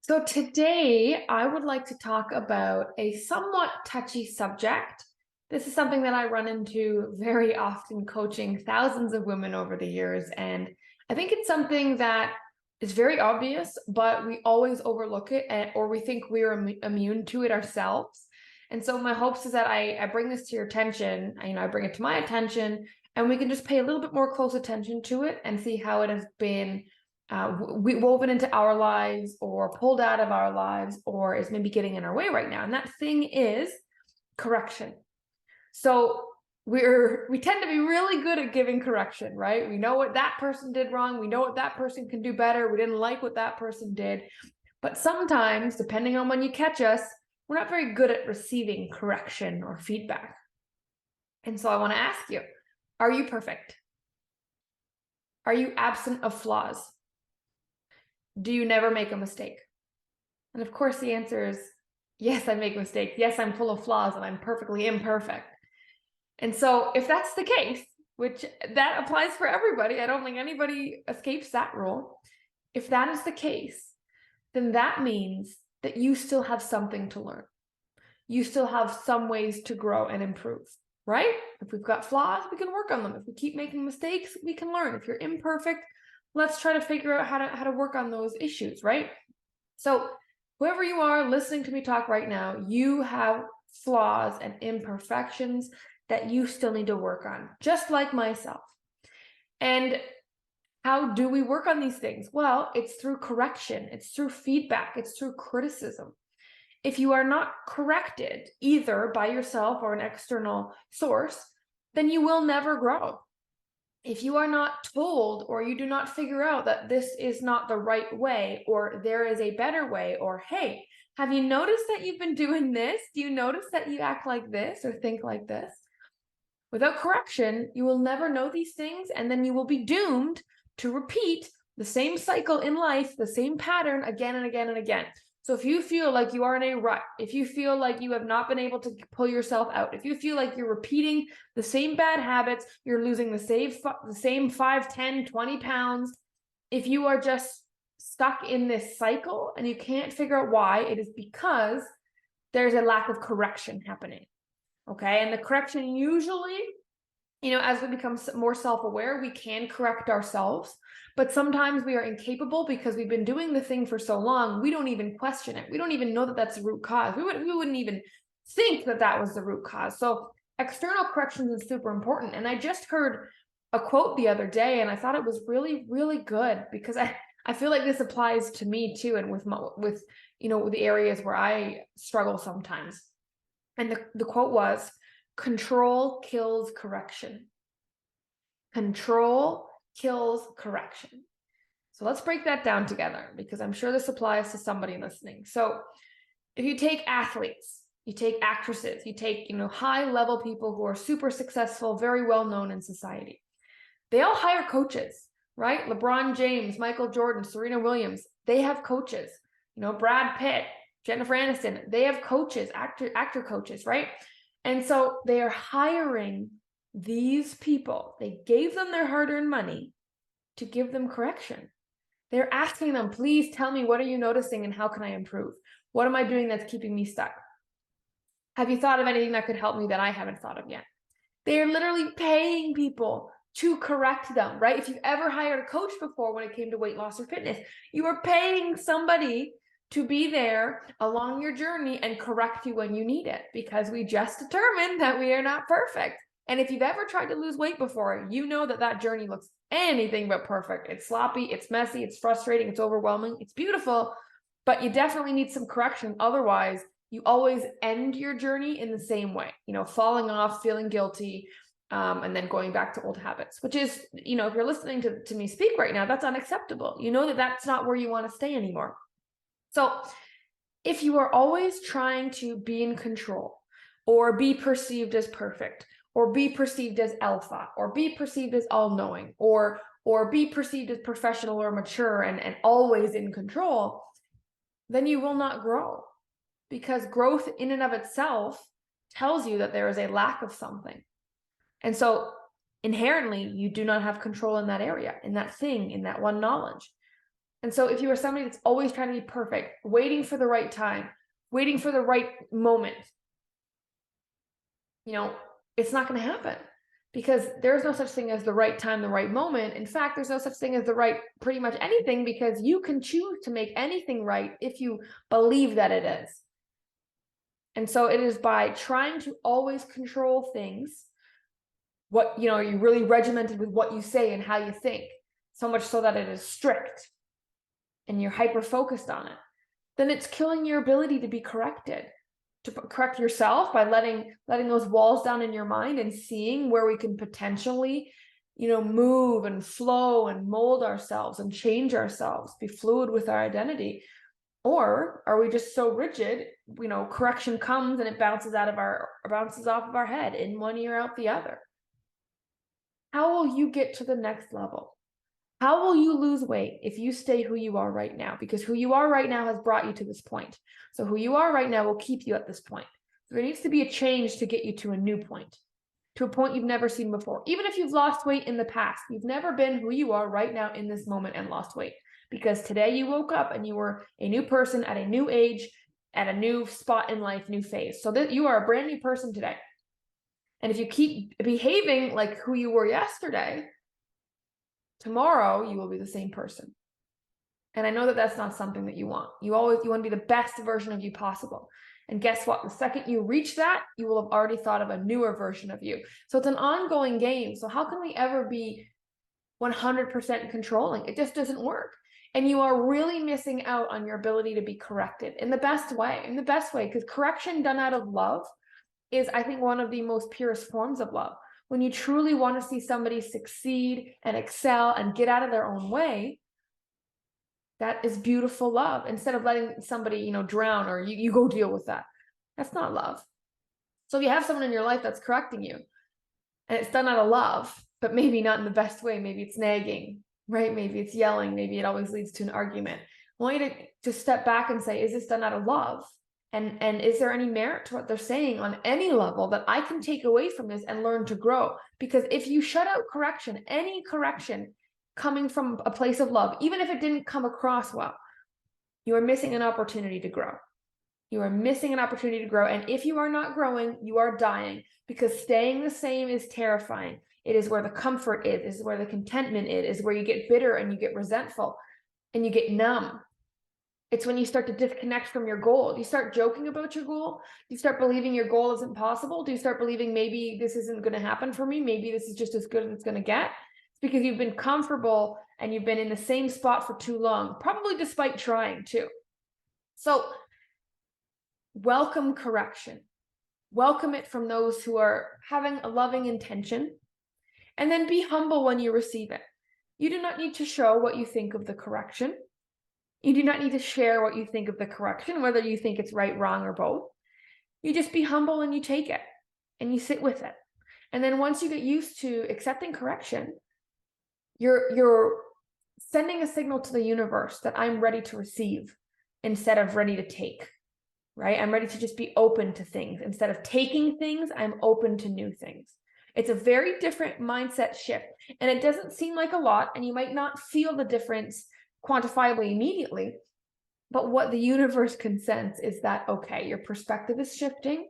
So today I would like to talk about a somewhat touchy subject. This is something that I run into very often coaching thousands of women over the years. And I think it's something that is very obvious, but we always overlook it or we think we're immune to it ourselves. And so my hopes is that I bring this to your attention, I bring it to my attention, and we can just pay a little bit more close attention to it and see how it has been woven into our lives or pulled out of our lives or is maybe getting in our way right now. And that thing is correction. So we tend to be really good at giving correction, right? We know what that person did wrong. We know what that person can do better. We didn't like what that person did. But sometimes, depending on when you catch us, we're not very good at receiving correction or feedback. And so I want to ask you, are you perfect? Are you absent of flaws? Do you never make a mistake? And of course, the answer is yes, I make mistakes. Yes, I'm full of flaws and I'm perfectly imperfect. And so if that's the case, which that applies for everybody, I don't think anybody escapes that rule. If that is the case, then that means that you still have something to learn. You still have some ways to grow and improve, right? If we've got flaws, we can work on them. If we keep making mistakes, we can learn. If you're imperfect, let's try to figure out how to work on those issues, right? So whoever you are listening to me talk right now, you have flaws and imperfections that you still need to work on, just like myself. And how do we work on these things? Well, it's through correction, it's through feedback, it's through criticism. If you are not corrected either by yourself or an external source, then you will never grow. If you are not told or you do not figure out that this is not the right way or there is a better way, or hey, have you noticed that you've been doing this? Do you notice that you act like this or think like this? Without correction, you will never know these things, and then you will be doomed to repeat the same cycle in life, the same pattern again and again and again. So if you feel like you are in a rut, if you feel like you have not been able to pull yourself out, if you feel like you're repeating the same bad habits, you're losing the same 5, 10, 20 pounds, if you are just stuck in this cycle and you can't figure out why, it is because there's a lack of correction happening. Okay. And the correction usually, as we become more self-aware, we can correct ourselves, but sometimes we are incapable because we've been doing the thing for so long. We don't even question it. We don't even know that that's the root cause. We wouldn't even think that that was the root cause. So external corrections is super important. And I just heard a quote the other day, and I thought it was really, really good because I feel like this applies to me too, and with the areas where I struggle sometimes. And the quote was, control kills correction. Control kills correction. So let's break that down together because I'm sure this applies to somebody listening. So if you take athletes, you take actresses, you take, high level people who are super successful, very well known in society. They all hire coaches, right? LeBron James, Michael Jordan, Serena Williams, they have coaches. Brad Pitt, Jennifer Aniston, they have coaches, actor coaches, right? And so they are hiring these people. They gave them their hard-earned money to give them correction. They're asking them, please tell me, what are you noticing and how can I improve? What am I doing that's keeping me stuck? Have you thought of anything that could help me that I haven't thought of yet? They're literally paying people to correct them, right? If you've ever hired a coach before when it came to weight loss or fitness, you are paying somebody to be there along your journey and correct you when you need it, because we just determined that we are not perfect. And if you've ever tried to lose weight before, you know that journey looks anything but perfect. It's sloppy, it's messy, it's frustrating, it's overwhelming, it's beautiful, but you definitely need some correction. Otherwise, you always end your journey in the same way, falling off, feeling guilty, and then going back to old habits, which is, if you're listening to me speak right now, that's unacceptable. You know that's not where you want to stay anymore. So if you are always trying to be in control or be perceived as perfect or be perceived as alpha or be perceived as all-knowing or be perceived as professional or mature and always in control, then you will not grow, because growth in and of itself tells you that there is a lack of something. And so inherently, you do not have control in that area, in that thing, in that one knowledge. And so if you are somebody that's always trying to be perfect, waiting for the right time, waiting for the right moment, it's not going to happen, because there's no such thing as the right time, the right moment. In fact, there's no such thing as the right pretty much anything, because you can choose to make anything right if you believe that it is. And so it is by trying to always control things, you're really regimented with what you say and how you think, so much so that it is strict and you're hyper focused on it, then it's killing your ability to be corrected, to correct yourself by letting those walls down in your mind and seeing where we can potentially, move and flow and mold ourselves and change ourselves, be fluid with our identity. Or are we just so rigid, correction comes and it bounces off of our head, in one ear, out the other. How will you get to the next level? How will you lose weight if you stay who you are right now? Because who you are right now has brought you to this point. So who you are right now will keep you at this point. So there needs to be a change to get you to a new point, to a point you've never seen before. Even if you've lost weight in the past, you've never been who you are right now in this moment and lost weight. Because today you woke up and you were a new person at a new age, at a new spot in life, new phase. So that you are a brand new person today. And if you keep behaving like who you were yesterday, tomorrow you will be the same person. And I know that that's not something that you want. You want to be the best version of you possible. And guess what? The second you reach that, you will have already thought of a newer version of you. So it's an ongoing game. So how can we ever be 100% controlling? It just doesn't work. And you are really missing out on your ability to be corrected in the best way, because correction done out of love is, I think, one of the most purest forms of love. When you truly want to see somebody succeed and excel and get out of their own way, that is beautiful love. Instead of letting somebody, drown, or you go deal with that. That's not love. So if you have someone in your life that's correcting you and it's done out of love, but maybe not in the best way, maybe it's nagging, right? Maybe it's yelling. Maybe it always leads to an argument. I want you to just step back and say, is this done out of love? And is there any merit to what they're saying on any level that I can take away from this and learn to grow? Because if you shut out correction, any correction coming from a place of love, even if it didn't come across well, you are missing an opportunity to grow. You are missing an opportunity to grow. And if you are not growing, you are dying, because staying the same is terrifying. It is where the comfort is where the contentment is where you get bitter and you get resentful and you get numb. It's when you start to disconnect from your goal. Do you start joking about your goal? Do you start believing your goal isn't possible? Do you start believing maybe this isn't going to happen for me? Maybe this is just as good as it's going to get? It's because you've been comfortable and you've been in the same spot for too long, probably despite trying too. So welcome correction. Welcome it from those who are having a loving intention, and then be humble when you receive it. You do not need to show what you think of the correction. You do not need to share what you think of the correction, whether you think it's right, wrong, or both. You just be humble and you take it and you sit with it. And then once you get used to accepting correction, you're sending a signal to the universe that I'm ready to receive instead of ready to take, right? I'm ready to just be open to things. Instead of taking things, I'm open to new things. It's a very different mindset shift. And it doesn't seem like a lot, and you might not feel the difference quantifiably immediately, but what the universe can sense is that, okay, your perspective is shifting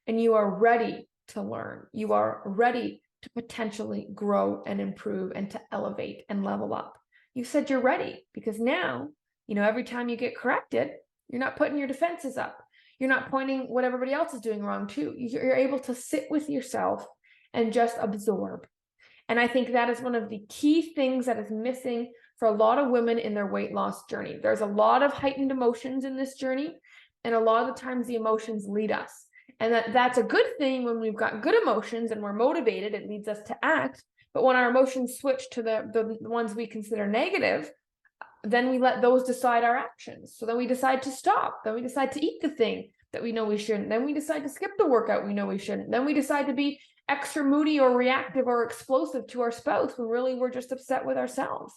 and you are ready to learn. You are ready to potentially grow and improve and to elevate and level up. You said you're ready, because now, every time you get corrected, you're not putting your defenses up. You're not pointing what everybody else is doing wrong too. You're able to sit with yourself and just absorb. And I think that is one of the key things that is missing for a lot of women in their weight loss journey. There's a lot of heightened emotions in this journey, and a lot of the times the emotions lead us. And that's a good thing. When we've got good emotions and we're motivated, it leads us to act. But when our emotions switch to the ones we consider negative, then we let those decide our actions. So then we decide to stop. Then we decide to eat the thing that we know we shouldn't. Then we decide to skip the workout we know we shouldn't. Then we decide to be extra moody or reactive or explosive to our spouse when really we're just upset with ourselves.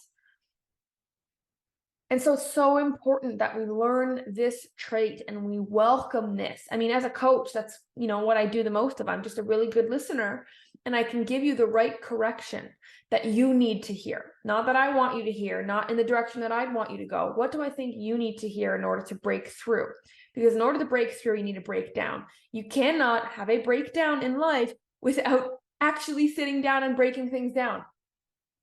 And so it's so important that we learn this trait and we welcome this. I mean, as a coach, that's, what I do the most of. I'm just a really good listener. and I can give you the right correction that you need to hear. Not that I want you to hear, not in the direction that I'd want you to go. What do I think you need to hear in order to break through? Because in order to break through, you need to break down. You cannot have a breakdown in life without actually sitting down and breaking things down.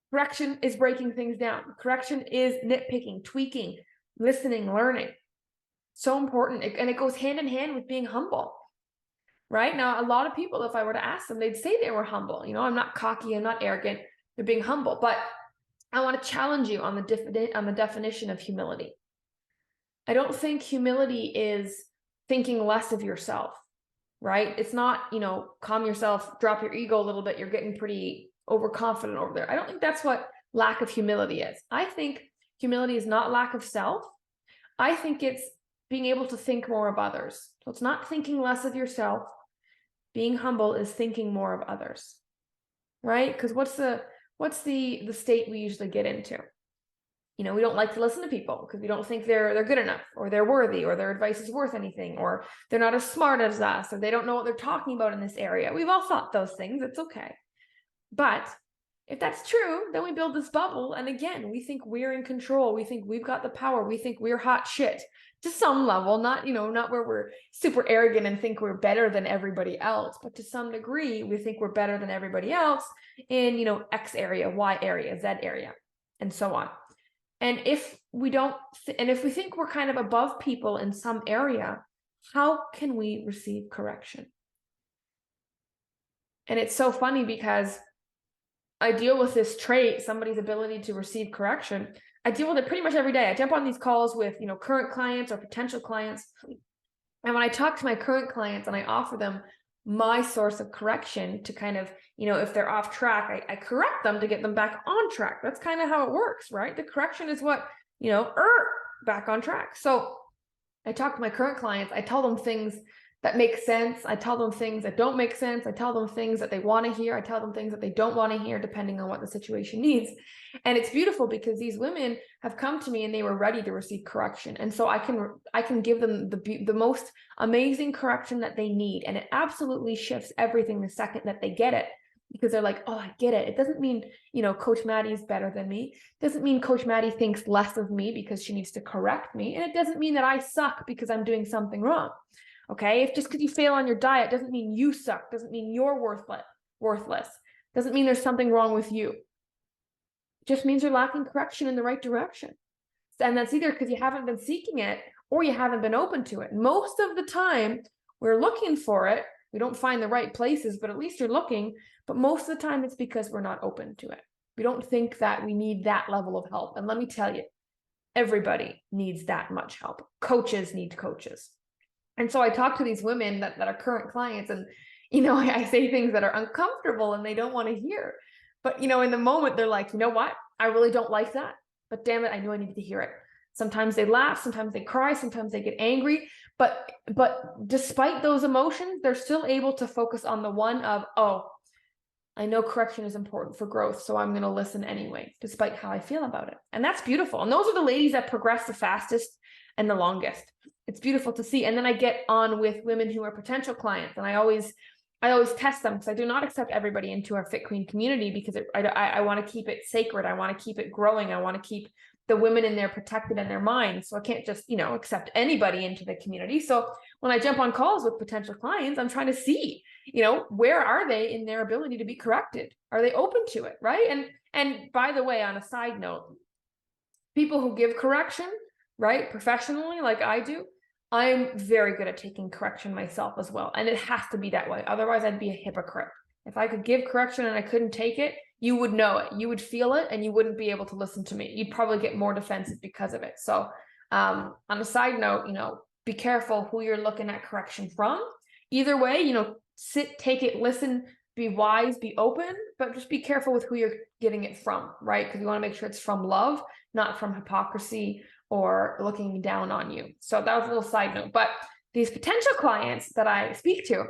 Correction is breaking things down. Correction is nitpicking, tweaking, listening, learning. So important. And it goes hand in hand with being humble. Right? Now, a lot of people, if I were to ask them, they'd say they were humble. I'm not cocky, I'm not arrogant. They're being humble. But I want to challenge you on the definition of humility. I don't think humility is thinking less of yourself, right? It's not, calm yourself, drop your ego a little bit. You're getting pretty overconfident over there. I don't think that's what lack of humility is. I think humility is not lack of self. I think it's being able to think more of others. So it's not thinking less of yourself. Being humble is thinking more of others, right? Because what's the state we usually get into? We don't like to listen to people because we don't think they're good enough, or they're worthy, or their advice is worth anything, or they're not as smart as us, or they don't know what they're talking about in this area. We've all thought those things. It's okay. But if that's true, then we build this bubble. And again, we think we're in control. We think we've got the power. We think we're hot shit to some level, not where we're super arrogant and think we're better than everybody else, but to some degree, we think we're better than everybody else in, X area, Y area, Z area, and so on. And if we think we're kind of above people in some area, how can we receive correction? And it's so funny because I deal with this trait, somebody's ability to receive correction. I deal with it pretty much every day. I jump on these calls with, current clients or potential clients. And when I talk to my current clients and I offer them my source of correction to kind of, if they're off track, I correct them to get them back on track. That's kind of how it works, right? The correction is what, back on track. So I talk to my current clients. I tell them things that make sense. I tell them things that don't make sense. I tell them things that they want to hear. I tell them things that they don't want to hear, depending on what the situation needs. And it's beautiful because these women have come to me and they were ready to receive correction. And so I can give them the most amazing correction that they need. And it absolutely shifts everything the second that they get it, because they're like, oh, I get it. It doesn't mean, Coach Maddie is better than me. It doesn't mean Coach Maddie thinks less of me because she needs to correct me. And it doesn't mean that I suck because I'm doing something wrong. Okay, if just because you fail on your diet doesn't mean you suck, doesn't mean you're worthless, doesn't mean there's something wrong with you. It just means you're lacking correction in the right direction. And that's either because you haven't been seeking it or you haven't been open to it. Most of the time, we're looking for it. We don't find the right places, but at least you're looking. But most of the time, it's because we're not open to it. We don't think that we need that level of help. And let me tell you, everybody needs that much help. Coaches need coaches. And so I talk to these women that are current clients, and, I say things that are uncomfortable and they don't want to hear. But, in the moment, they're like, you know what? I really don't like that. But damn it, I knew I needed to hear it. Sometimes they laugh, sometimes they cry, sometimes they get angry. But despite those emotions, they're still able to focus on the one of, oh, I know correction is important for growth, so I'm going to listen anyway, despite how I feel about it. And that's beautiful. And those are the ladies that progress the fastest and the longest. It's beautiful to see. And then I get on with women who are potential clients, and I always test them, because I do not accept everybody into our Fit Queen community, because I want to keep it sacred. I want to keep it growing. I want to keep the women in there protected in their minds. So I can't just, accept anybody into the community. So when I jump on calls with potential clients, I'm trying to see, where are they in their ability to be corrected? Are they open to it? Right. And by the way, on a side note, people who give correction, right, professionally, like I do, I'm very good at taking correction myself as well. And it has to be that way. Otherwise, I'd be a hypocrite. If I could give correction and I couldn't take it, you would know it. You would feel it, and you wouldn't be able to listen to me. You'd probably get more defensive because of it. So on a side note, be careful who you're looking at correction from. Either way, sit, take it, listen, be wise, be open, but just be careful with who you're getting it from, right? Because you want to make sure it's from love, not from hypocrisy or looking down on you. So that was a little side note. But these potential clients that I speak to,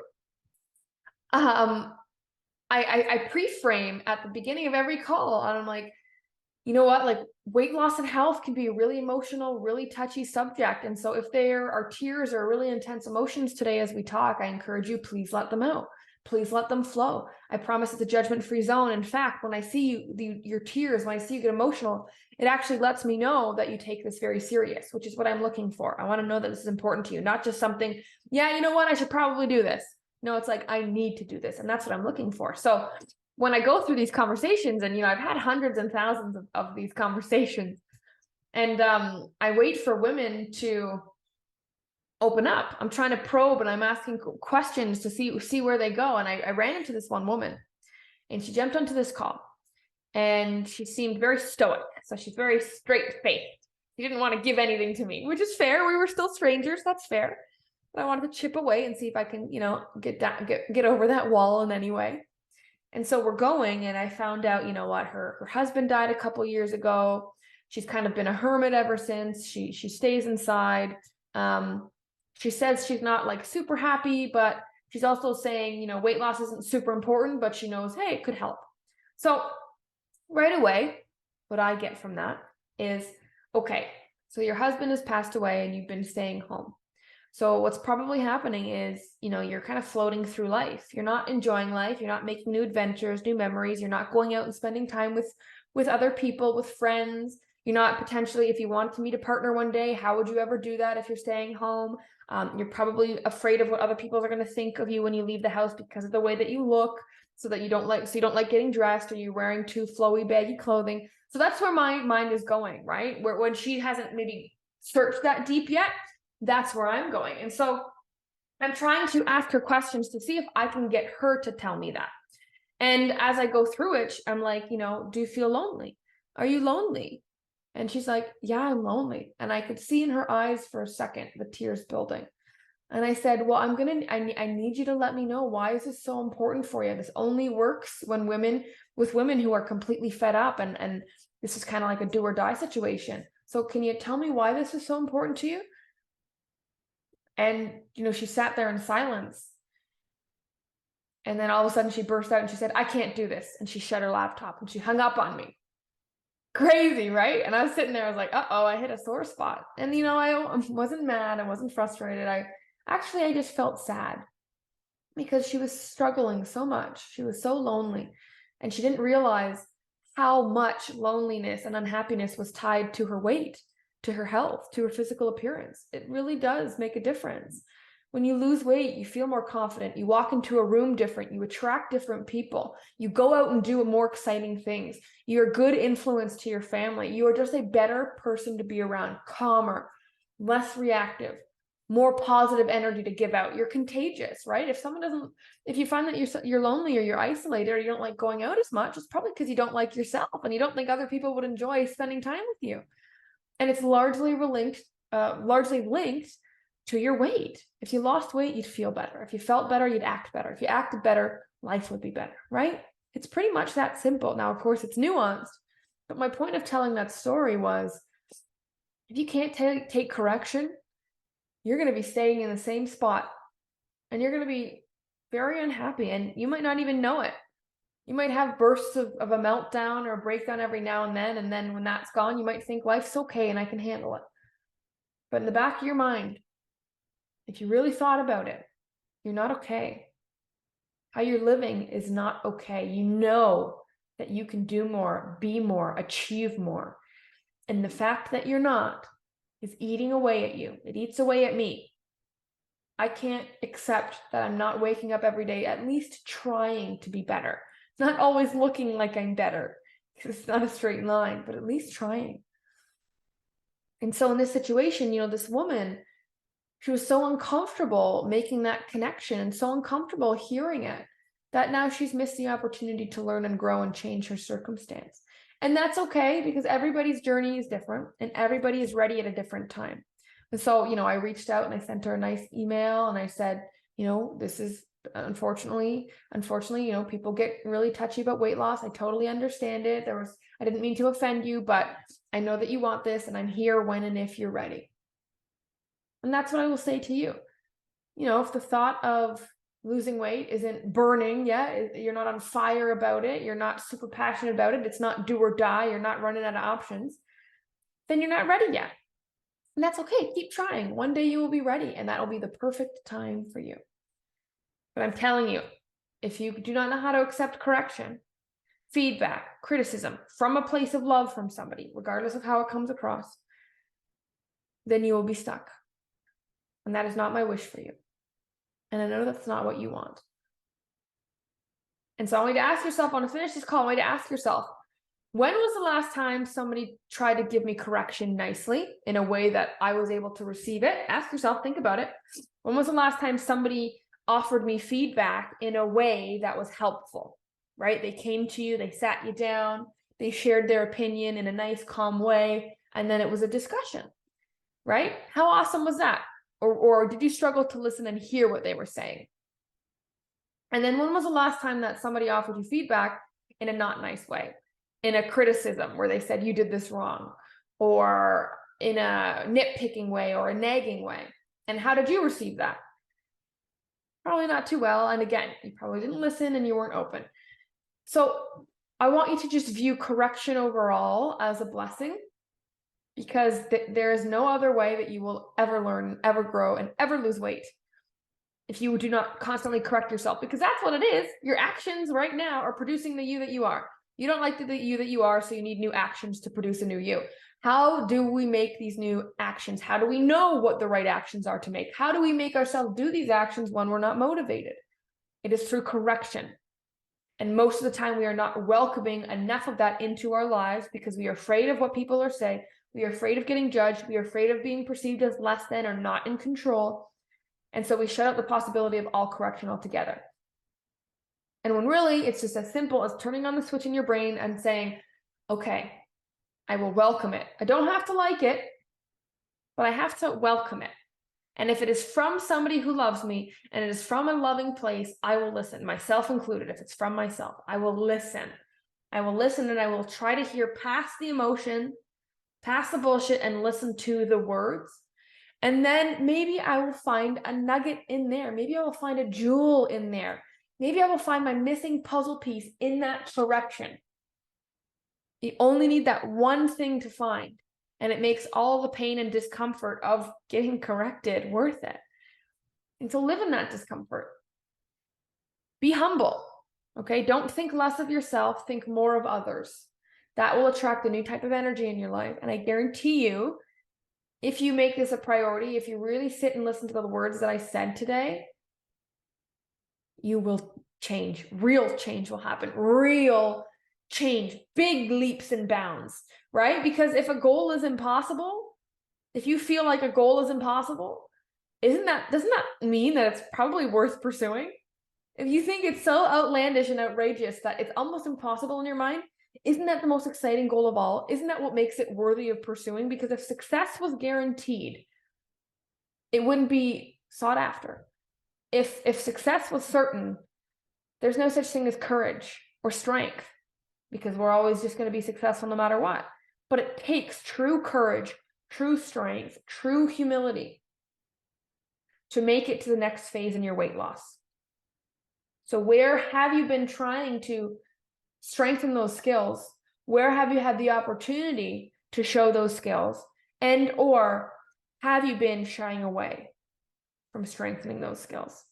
I pre-frame at the beginning of every call, and I'm like, you know what, like, weight loss and health can be a really emotional, really touchy subject. And so if there are tears or really intense emotions today as we talk, I encourage you, please let them out. please let them flow. I promise it's a judgment-free zone. In fact, when I see your tears, when I see you get emotional, it actually lets me know that you take this very serious, which is what I'm looking for. I want to know that this is important to you, not just something, yeah, you know what, I should probably do this. No, it's like, I need to do this. And that's what I'm looking for. So when I go through these conversations, and, I've had hundreds and thousands of these conversations, and I wait for women to open up. I'm trying to probe, and I'm asking questions to see where they go. And I ran into this one woman, and she jumped onto this call, and she seemed very stoic. So she's very straight-faced. She didn't want to give anything to me, which is fair. We were still strangers. That's fair. But I wanted to chip away and see if I can, get over that wall in any way. And so we're going, and I found out, her husband died a couple years ago. She's kind of been a hermit ever since. She stays inside. She says she's not like super happy, but she's also saying, weight loss isn't super important, but she knows, hey, it could help. So right away, what I get from that is, okay, so your husband has passed away and you've been staying home. So what's probably happening is, you're kind of floating through life. You're not enjoying life. You're not making new adventures, new memories. You're not going out and spending time with other people, with friends. You're not potentially, if you want to meet a partner one day, how would you ever do that if you're staying home? You're probably afraid of what other people are going to think of you when you leave the house because of the way that you look, so you don't like getting dressed, or you're wearing too flowy, baggy clothing. So that's where my mind is going, right? Where when she hasn't maybe searched that deep yet, that's where I'm going. And so I'm trying to ask her questions to see if I can get her to tell me that. And as I go through it, I'm like, do you feel lonely? Are you lonely? And she's like, yeah, I'm lonely. And I could see in her eyes for a second the tears building. And I said, well, I need you to let me know, why is this so important for you? This only works with women who are completely fed up, and this is kind of like a do or die situation. So can you tell me why this is so important to you? And, she sat there in silence. And then all of a sudden she burst out and she said, I can't do this. And she shut her laptop and she hung up on me. Crazy, right? And I was sitting there, I was like, uh-oh, I hit a sore spot. And, I wasn't mad. I wasn't frustrated. I just felt sad because she was struggling so much. She was so lonely. And she didn't realize how much loneliness and unhappiness was tied to her weight, to her health, to her physical appearance. It really does make a difference. When you lose weight, you feel more confident. You walk into a room different. You attract different people. You go out and do more exciting things. You're a good influence to your family. You are just a better person to be around, calmer, less reactive, more positive energy to give out. You're contagious, right? If you find that you're lonely or you're isolated or you don't like going out as much, it's probably because you don't like yourself and you don't think other people would enjoy spending time with you. And it's largely linked to your weight. If you lost weight, you'd feel better. If you felt better, you'd act better. If you acted better, life would be better, right? It's pretty much that simple. Now, of course, it's nuanced, but my point of telling that story was, if you can't take correction, you're going to be staying in the same spot, and you're going to be very unhappy, and you might not even know it. You might have bursts of a meltdown or a breakdown every now and then when that's gone, you might think life's okay and I can handle it. But in the back of your mind, if you really thought about it, you're not okay. How you're living is not okay. You know that you can do more, be more, achieve more. And the fact that you're not is eating away at you. It eats away at me. I can't accept that I'm not waking up every day, at least trying to be better. Not always looking like I'm better, because it's not a straight line, but at least trying. And so in this situation, this woman, she was so uncomfortable making that connection and so uncomfortable hearing it, that now she's missed the opportunity to learn and grow and change her circumstance. And that's okay, because everybody's journey is different and everybody is ready at a different time. And so, I reached out and I sent her a nice email and I said, this is unfortunately, people get really touchy about weight loss. I totally understand it. I didn't mean to offend you, but I know that you want this and I'm here when and if you're ready. And that's what I will say to you. If the thought of losing weight isn't burning yet, you're not on fire about it, you're not super passionate about it, it's not do or die, you're not running out of options, then you're not ready yet. And that's okay. Keep trying. One day you will be ready, and that will be the perfect time for you. But I'm telling you, if you do not know how to accept correction, feedback, criticism from a place of love from somebody, regardless of how it comes across, then you will be stuck. And that is not my wish for you. And I know that's not what you want. And so I want you to ask yourself, I want to finish this call, I want you to ask yourself, when was the last time somebody tried to give me correction nicely in a way that I was able to receive it? Ask yourself, think about it. When was the last time somebody offered me feedback in a way that was helpful, right? They came to you, they sat you down, they shared their opinion in a nice, calm way, and then it was a discussion, right? How awesome was that? Or did you struggle to listen and hear what they were saying? And then when was the last time that somebody offered you feedback in a not nice way, in a criticism where they said you did this wrong, or in a nitpicking way or a nagging way? And how did you receive that? Probably not too well. And again, you probably didn't listen and you weren't open. So I want you to just view correction overall as a blessing, because there is no other way that you will ever learn, ever grow, and ever lose weight if you do not constantly correct yourself, because that's what it is. Your actions right now are producing the you that you are. You don't like the you that you are, so you need new actions to produce a new you. How do we make these new actions? How do we know what the right actions are to make? How do we make ourselves do these actions when we're not motivated? It is through correction. And most of the time we are not welcoming enough of that into our lives because we are afraid of what people are saying. We are afraid of getting judged. We are afraid of being perceived as less than or not in control. And so we shut out the possibility of all correction altogether. And when really it's just as simple as turning on the switch in your brain and saying, okay, I will welcome it. I don't have to like it, but I have to welcome it. And if it is from somebody who loves me and it is from a loving place, I will listen, myself included. If it's from myself, I will listen. I will listen, and I will try to hear past the emotion, past the bullshit, and listen to the words. And then maybe I will find a nugget in there. Maybe I will find a jewel in there. Maybe I will find my missing puzzle piece in that correction. You only need that one thing to find, and it makes all the pain and discomfort of getting corrected worth it. And so live in that discomfort. Be humble, okay? Don't think less of yourself, think more of others. That will attract a new type of energy in your life. And I guarantee you, if you make this a priority, if you really sit and listen to the words that I said today, you will change. Real change will happen. Real change. Big leaps and bounds, right? Because if a goal is impossible, if you feel like a goal is impossible, doesn't that mean that it's probably worth pursuing? If you think it's so outlandish and outrageous that it's almost impossible in your mind, isn't that the most exciting goal of all? Isn't that what makes it worthy of pursuing? Because if success was guaranteed, it wouldn't be sought after. If success was certain, there's no such thing as courage or strength, because we're always just going to be successful no matter what. But it takes true courage, true strength, true humility to make it to the next phase in your weight loss. So where have you been trying to strengthen those skills? Where have you had the opportunity to show those skills? And or have you been shying away from strengthening those skills?